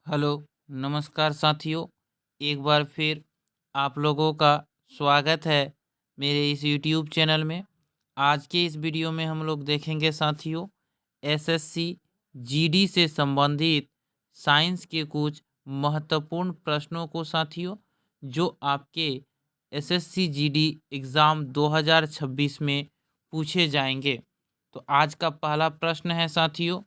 Hello, नमस्कार साथियों। एक बार फिर आप लोगों का स्वागत है मेरे इस यूट्यूब चैनल में। आज के इस वीडियो में हम लोग देखेंगे साथियों, एसएससी जीडी से संबंधित साइंस के कुछ महत्वपूर्ण प्रश्नों को साथियों, जो आपके एसएससी जीडी एग्ज़ाम 2026 में पूछे जाएंगे। तो आज का पहला प्रश्न है साथियों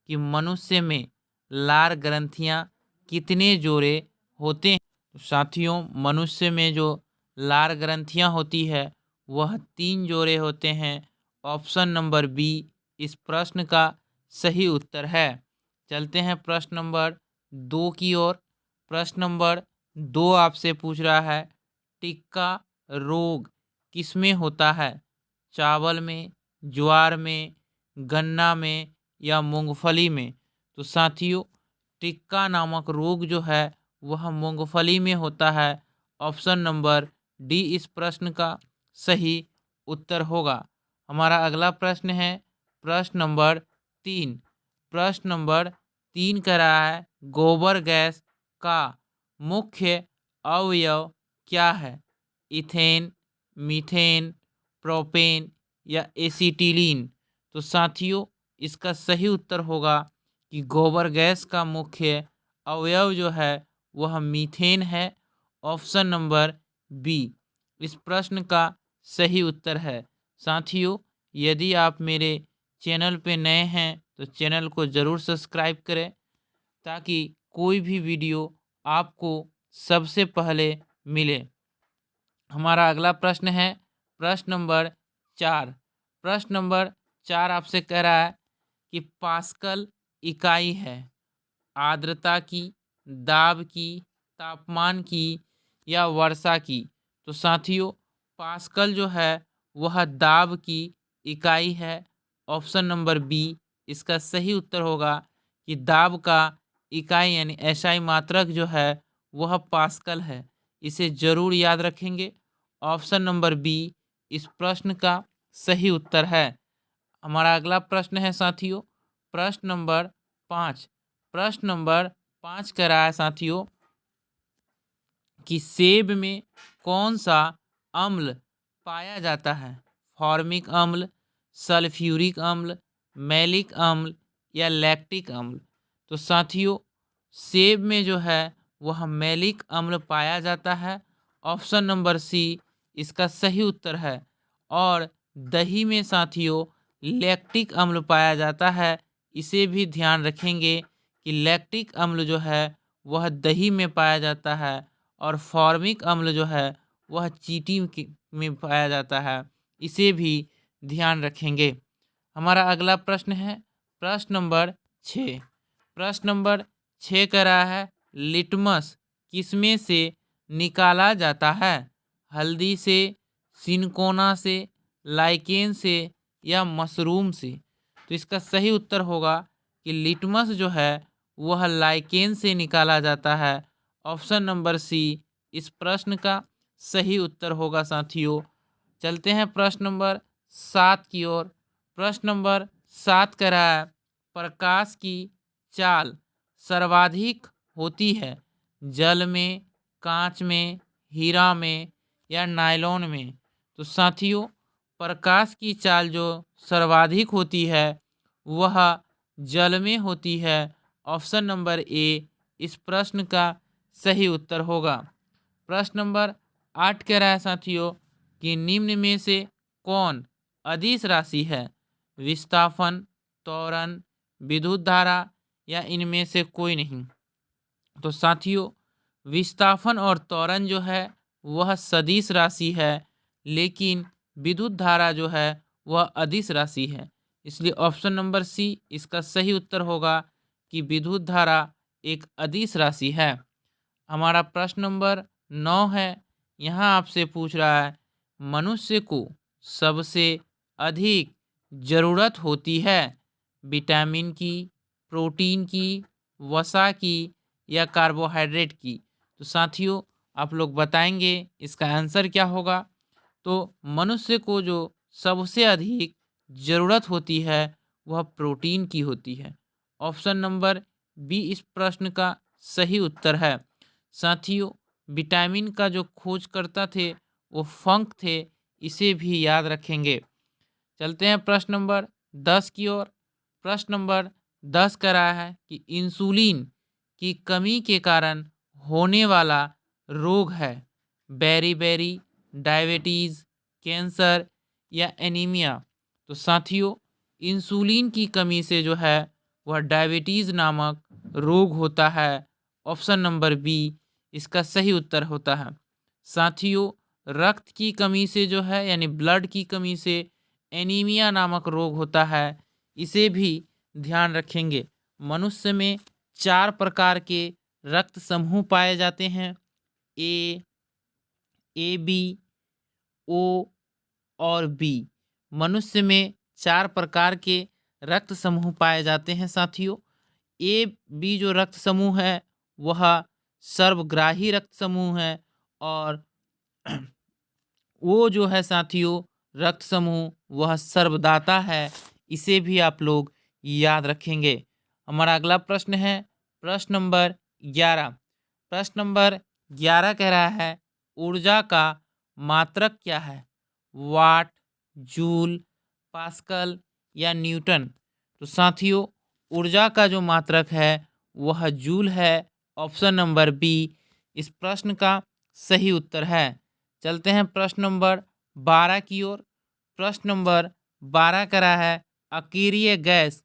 कि मनुष्य में लार ग्रंथियां कितने जोड़े होते हैं। तो साथियों, मनुष्य में जो लार ग्रंथियां होती है वह 3 जोड़े होते हैं। ऑप्शन नंबर बी इस प्रश्न का सही उत्तर है। चलते हैं प्रश्न नंबर 2 की ओर। प्रश्न नंबर 2 आपसे पूछ रहा है, टिक्का रोग किसमें होता है? चावल में, ज्वार में, गन्ना में या मूंगफली में? तो साथियों, टिक्का नामक रोग जो है वह मूंगफली में होता है। ऑप्शन नंबर डी इस प्रश्न का सही उत्तर होगा। हमारा अगला प्रश्न है प्रश्न नंबर 3। प्रश्न नंबर 3 कह रहा है, गोबर गैस का मुख्य अवयव क्या है? इथेन, मीथेन, प्रोपेन या एसिटिलीन? तो साथियों, इसका सही उत्तर होगा कि गोबर गैस का मुख्य अवयव जो है वह मीथेन है। ऑप्शन नंबर बी इस प्रश्न का सही उत्तर है। साथियों, यदि आप मेरे चैनल पे नए हैं तो चैनल को ज़रूर सब्सक्राइब करें, ताकि कोई भी वीडियो आपको सबसे पहले मिले। हमारा अगला प्रश्न है प्रश्न नंबर 4। प्रश्न नंबर 4 आपसे कह रहा है कि पास्कल इकाई है आर्द्रता की, दाब की, तापमान की या वर्षा की? तो साथियों, पास्कल जो है वह दाब की इकाई है। ऑप्शन नंबर बी इसका सही उत्तर होगा कि दाब का इकाई यानी एसआई मात्रक जो है वह पास्कल है। इसे जरूर याद रखेंगे। ऑप्शन नंबर बी इस प्रश्न का सही उत्तर है। हमारा अगला प्रश्न है साथियों प्रश्न नंबर 5। प्रश्न नंबर 5 कह रहा है साथियों कि सेब में कौन सा अम्ल पाया जाता है? फॉर्मिक अम्ल, सल्फ्यूरिक अम्ल, मैलिक अम्ल या लैक्टिक अम्ल? तो साथियों, सेब में जो है वह मैलिक अम्ल पाया जाता है। ऑप्शन नंबर सी इसका सही उत्तर है। और दही में साथियों लैक्टिक अम्ल पाया जाता है। इसे भी ध्यान रखेंगे कि लैक्टिक अम्ल जो है वह दही में पाया जाता है और फॉर्मिक अम्ल जो है वह चींटी में पाया जाता है। इसे भी ध्यान रखेंगे। हमारा अगला प्रश्न है प्रश्न नंबर 6। प्रश्न नंबर 6 कह रहा है, लिटमस किसमें से निकाला जाता है? हल्दी से, सिनकोना से, लाइकेन से या मशरूम से? तो इसका सही उत्तर होगा कि लिटमस जो है वह लाइकेन से निकाला जाता है। ऑप्शन नंबर सी इस प्रश्न का सही उत्तर होगा साथियों। चलते हैं प्रश्न नंबर 7 की ओर। प्रश्न नंबर 7 कह रहा है, प्रकाश की चाल सर्वाधिक होती है जल में, कांच में, हीरा में या नायलॉन में? तो साथियों, प्रकाश की चाल जो सर्वाधिक होती है वह जल में होती है। ऑप्शन नंबर ए इस प्रश्न का सही उत्तर होगा। प्रश्न नंबर 8 कह रहा है साथियों कि निम्न में से कौन अदिश राशि है? विस्थापन, त्वरण, विद्युत धारा या इनमें से कोई नहीं? तो साथियों, विस्थापन और त्वरण जो है वह सदिश राशि है, लेकिन विद्युत धारा जो है वह अदिश राशि है। इसलिए ऑप्शन नंबर सी इसका सही उत्तर होगा कि विद्युत धारा एक अदिश राशि है। हमारा प्रश्न नंबर 9 है। यहाँ आपसे पूछ रहा है, मनुष्य को सबसे अधिक ज़रूरत होती है विटामिन की, प्रोटीन की, वसा की या कार्बोहाइड्रेट की? तो साथियों, आप लोग बताएंगे इसका आंसर क्या होगा। तो मनुष्य को जो सबसे अधिक ज़रूरत होती है वह प्रोटीन की होती है। ऑप्शन नंबर बी इस प्रश्न का सही उत्तर है। साथियों, विटामिन का जो खोजकर्ता थे वो फंक थे, इसे भी याद रखेंगे। चलते हैं प्रश्न नंबर 10 की ओर। प्रश्न नंबर 10 कह रहा है कि इंसुलिन की कमी के कारण होने वाला रोग है बेरी-बेरी, डायबिटीज़, कैंसर या एनीमिया। तो साथियों, इंसुलिन की कमी से जो है वह डायबिटीज़ नामक रोग होता है। ऑप्शन नंबर बी इसका सही उत्तर होता है। साथियों, रक्त की कमी से जो है यानी ब्लड की कमी से एनीमिया नामक रोग होता है, इसे भी ध्यान रखेंगे। मनुष्य में 4 प्रकार के रक्त समूह पाए जाते हैं, ए, ए बी, ओ और बी। मनुष्य में 4 प्रकार के रक्त समूह पाए जाते हैं साथियों। ए बी जो रक्त समूह है वह सर्वग्राही रक्त समूह है, और वो जो है साथियों रक्त समूह वह सर्वदाता है। इसे भी आप लोग याद रखेंगे। हमारा अगला प्रश्न है प्रश्न नंबर 11। प्रश्न नंबर 11 कह रहा है ऊर्जा का मात्रक क्या है, वाट, जूल, पास्कल या न्यूटन। तो साथियों, ऊर्जा का जो मात्रक है वह जूल है। ऑप्शन नंबर बी इस प्रश्न का सही उत्तर है। चलते हैं प्रश्न नंबर 12 की ओर। प्रश्न नंबर 12 कह रहा है अकीरीय गैस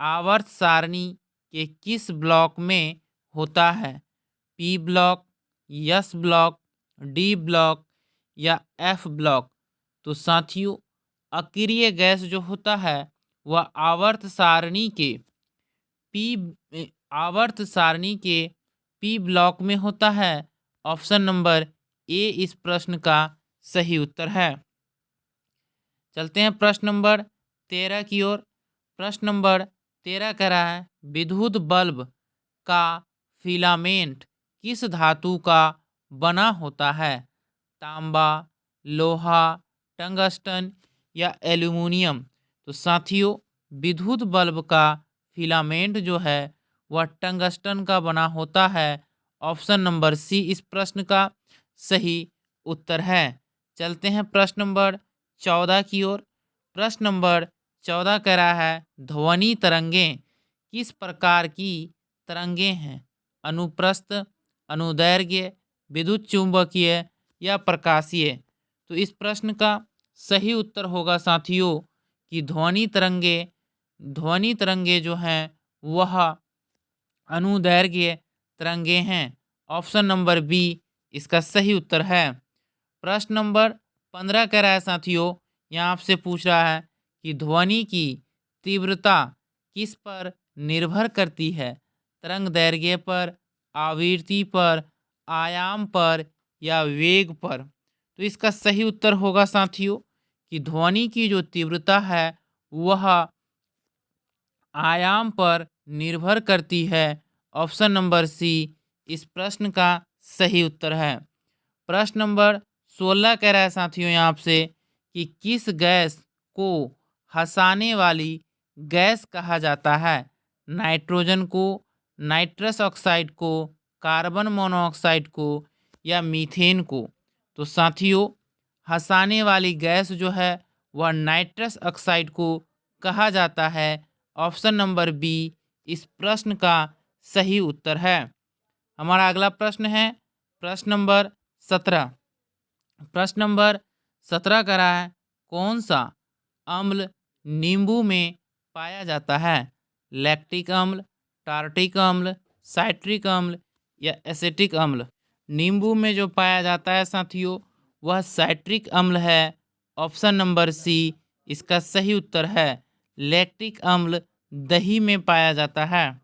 आवर्त सारणी के किस ब्लॉक में होता है, P block, S block, D block या एफ ब्लॉक। तो साथियों, अकीरीय गैस जो होता है वह पी आवर्त सारणी के पी ब्लॉक में होता है। ऑप्शन नंबर ए इस प्रश्न का सही उत्तर है। चलते हैं प्रश्न नंबर 13 की ओर। प्रश्न नंबर 13 कह रहा है विद्युत बल्ब का फिलामेंट किस धातु का बना होता है, तांबा, लोहा, टंगस्टन या एल्यूमिनियम। तो साथियों, विद्युत बल्ब का फिलामेंट जो है वह टंगस्टन का बना होता है। ऑप्शन नंबर सी इस प्रश्न का सही उत्तर है। चलते हैं प्रश्न नंबर 14 की ओर। प्रश्न नंबर 14 कह रहा है ध्वनि तरंगें किस प्रकार की तरंगें हैं, अनुप्रस्थ, अनुदैर्घ्य, विद्युत चुंबकीय या प्रकाशीय। तो इस प्रश्न का सही उत्तर होगा साथियों कि ध्वनि तरंगे जो हैं वह अनुदैर्घ्य तरंगे हैं। ऑप्शन नंबर बी इसका सही उत्तर है। प्रश्न नंबर 15 कह रहा है साथियों, यहाँ आपसे पूछ रहा है कि ध्वनि की तीव्रता किस पर निर्भर करती है, तरंग दैर्घ्य पर, आवृत्ति पर, आयाम पर या वेग पर। तो इसका सही उत्तर होगा साथियों कि ध्वनि की जो तीव्रता है वह आयाम पर निर्भर करती है। ऑप्शन नंबर सी इस प्रश्न का सही उत्तर है। प्रश्न नंबर 16 कह रहा है साथियों यहाँ आपसे कि किस गैस को हंसाने वाली गैस कहा जाता है, नाइट्रोजन को, नाइट्रस ऑक्साइड को, कार्बन मोनोऑक्साइड को या मीथेन को। तो साथियों, हंसाने वाली गैस जो है वह नाइट्रस ऑक्साइड को कहा जाता है। ऑप्शन नंबर बी इस प्रश्न का सही उत्तर है। हमारा अगला प्रश्न है प्रश्न नंबर 17। प्रश्न नंबर 17 का रहा है कौन सा अम्ल नींबू में पाया जाता है, लैक्टिक अम्ल, टार्टिक अम्ल, साइट्रिक अम्ल या एसिटिक अम्ल। नींबू में जो पाया जाता है साथियों वह साइट्रिक अम्ल है। ऑप्शन नंबर सी इसका सही उत्तर है। लैक्टिक अम्ल दही में पाया जाता है।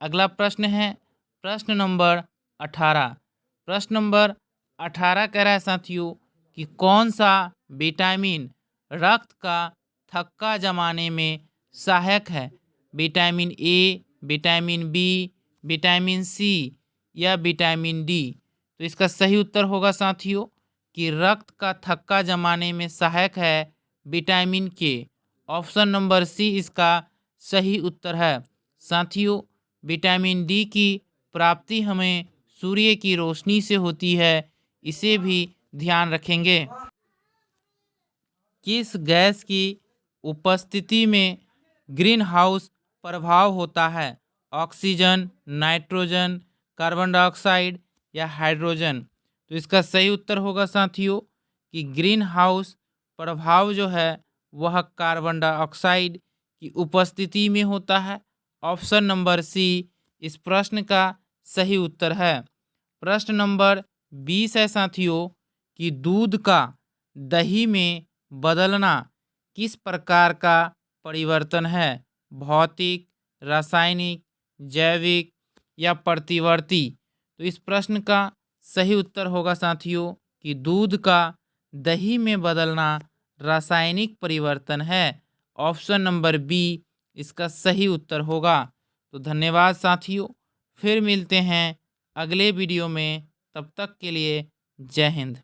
अगला प्रश्न है प्रश्न नंबर 18। प्रश्न नंबर 18 कह रहा है साथियों कि कौन सा विटामिन रक्त का थक्का जमाने में सहायक है, vitamin A, vitamin B, vitamin C या विटामिन डी। तो इसका सही उत्तर होगा साथियों कि रक्त का थक्का जमाने में सहायक है विटामिन के। ऑप्शन नंबर सी इसका सही उत्तर है। साथियों, विटामिन डी की प्राप्ति हमें सूर्य की रोशनी से होती है, इसे भी ध्यान रखेंगे। किस गैस की उपस्थिति में ग्रीन हाउस प्रभाव होता है? ऑक्सीजन, नाइट्रोजन, कार्बन डाइऑक्साइड या हाइड्रोजन? तो इसका सही उत्तर होगा साथियों कि ग्रीन हाउस प्रभाव जो है वह कार्बन डाइऑक्साइड की उपस्थिति में होता है। ऑप्शन नंबर सी इस प्रश्न का सही उत्तर है। प्रश्न नंबर 20 है साथियों कि दूध का दही में बदलना किस प्रकार का परिवर्तन है? भौतिक, रासायनिक, जैविक या प्रतिवर्ती? तो इस प्रश्न का सही उत्तर होगा साथियों कि दूध का दही में बदलना रासायनिक परिवर्तन है। ऑप्शन नंबर बी इसका सही उत्तर होगा। तो धन्यवाद साथियों, फिर मिलते हैं अगले वीडियो में। तब तक के लिए जय हिंद।